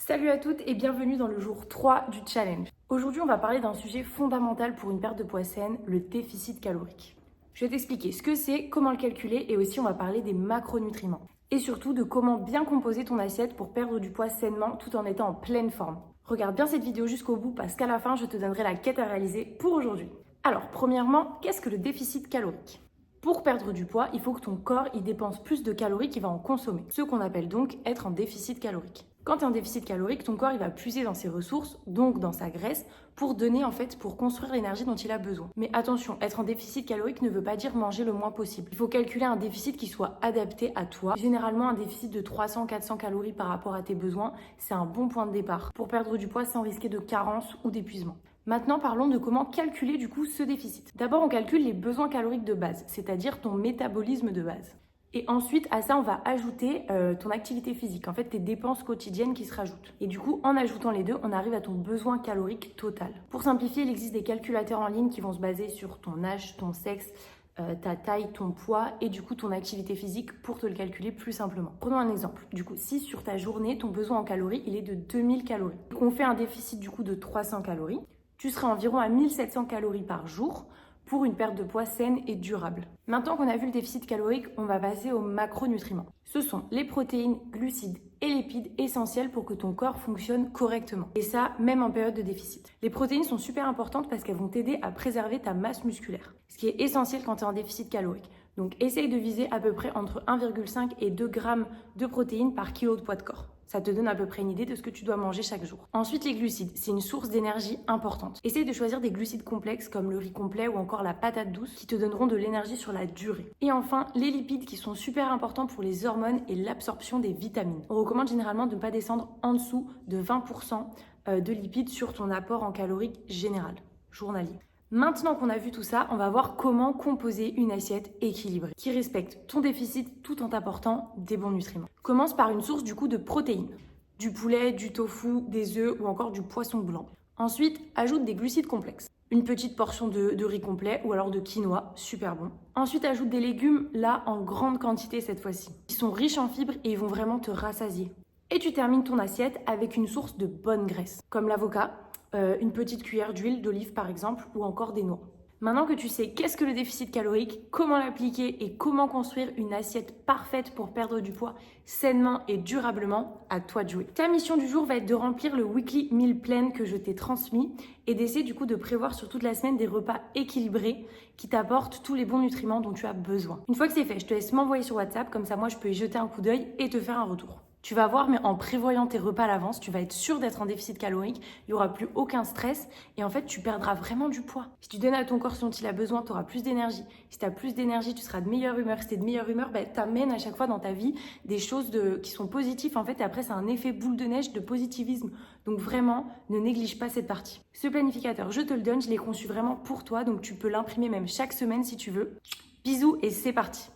Salut à toutes et bienvenue dans le jour 3 du challenge. Aujourd'hui, on va parler d'un sujet fondamental pour une perte de poids saine, le déficit calorique. Je vais t'expliquer ce que c'est, comment le calculer et aussi on va parler des macronutriments. Et surtout de comment bien composer ton assiette pour perdre du poids sainement tout en étant en pleine forme. Regarde bien cette vidéo jusqu'au bout parce qu'à la fin, je te donnerai la quête à réaliser pour aujourd'hui. Alors, premièrement, qu'est-ce que le déficit calorique ? Pour perdre du poids, il faut que ton corps y dépense plus de calories qu'il va en consommer, ce qu'on appelle donc être en déficit calorique. Quand tu es en déficit calorique, ton corps il va puiser dans ses ressources, donc dans sa graisse, pour pour construire l'énergie dont il a besoin. Mais attention, être en déficit calorique ne veut pas dire manger le moins possible. Il faut calculer un déficit qui soit adapté à toi. Généralement, un déficit de 300-400 calories par rapport à tes besoins, c'est un bon point de départ pour perdre du poids sans risquer de carence ou d'épuisement. Maintenant, parlons de comment calculer du coup ce déficit. D'abord, on calcule les besoins caloriques de base, c'est-à-dire ton métabolisme de base. Et ensuite, à ça, on va ajouter ton activité physique, en fait, tes dépenses quotidiennes qui se rajoutent. Et du coup, en ajoutant les deux, on arrive à ton besoin calorique total. Pour simplifier, il existe des calculateurs en ligne qui vont se baser sur ton âge, ton sexe, ta taille, ton poids et du coup ton activité physique pour te le calculer plus simplement. Prenons un exemple. Du coup, si sur ta journée, ton besoin en calories, il est de 2000 calories, qu'on fait un déficit du coup de 300 calories, tu seras environ à 1700 calories par jour pour une perte de poids saine et durable. Maintenant qu'on a vu le déficit calorique, on va passer aux macronutriments. Ce sont les protéines, glucides et lipides essentiels pour que ton corps fonctionne correctement. Et ça, même en période de déficit. Les protéines sont super importantes parce qu'elles vont t'aider à préserver ta masse musculaire, ce qui est essentiel quand tu es en déficit calorique. Donc essaye de viser à peu près entre 1,5 et 2 grammes de protéines par kilo de poids de corps. Ça te donne à peu près une idée de ce que tu dois manger chaque jour. Ensuite, les glucides, c'est une source d'énergie importante. Essaye de choisir des glucides complexes comme le riz complet ou encore la patate douce qui te donneront de l'énergie sur la durée. Et enfin, les lipides qui sont super importants pour les hormones et l'absorption des vitamines. On recommande généralement de ne pas descendre en dessous de 20% de lipides sur ton apport en calories général, journalier. Maintenant qu'on a vu tout ça, on va voir comment composer une assiette équilibrée qui respecte ton déficit tout en t'apportant des bons nutriments. Commence par une source du coup de protéines, du poulet, du tofu, des œufs ou encore du poisson blanc. Ensuite, ajoute des glucides complexes. Une petite portion de riz complet ou alors de quinoa, super bon. Ensuite, ajoute des légumes, là en grande quantité cette fois-ci. Ils sont riches en fibres et ils vont vraiment te rassasier. Et tu termines ton assiette avec une source de bonne graisse, comme l'avocat, une petite cuillère d'huile d'olive par exemple, ou encore des noix. Maintenant que tu sais qu'est-ce que le déficit calorique, comment l'appliquer et comment construire une assiette parfaite pour perdre du poids sainement et durablement, à toi de jouer. Ta mission du jour va être de remplir le Weekly Meal Plan que je t'ai transmis et d'essayer du coup de prévoir sur toute la semaine des repas équilibrés qui t'apportent tous les bons nutriments dont tu as besoin. Une fois que c'est fait, je te laisse m'envoyer sur WhatsApp, comme ça moi je peux y jeter un coup d'œil et te faire un retour. Tu vas voir, mais en prévoyant tes repas à l'avance, tu vas être sûr d'être en déficit calorique, il n'y aura plus aucun stress et en fait, tu perdras vraiment du poids. Si tu donnes à ton corps ce dont il a besoin, tu auras plus d'énergie. Si tu as plus d'énergie, tu seras de meilleure humeur. Si tu es de meilleure humeur, tu amènes à chaque fois dans ta vie des choses qui sont positives en fait et après, c'est un effet boule de neige de positivisme. Donc vraiment, ne néglige pas cette partie. Ce planificateur, je te le donne, je l'ai conçu vraiment pour toi, donc tu peux l'imprimer même chaque semaine si tu veux. Bisous et c'est parti!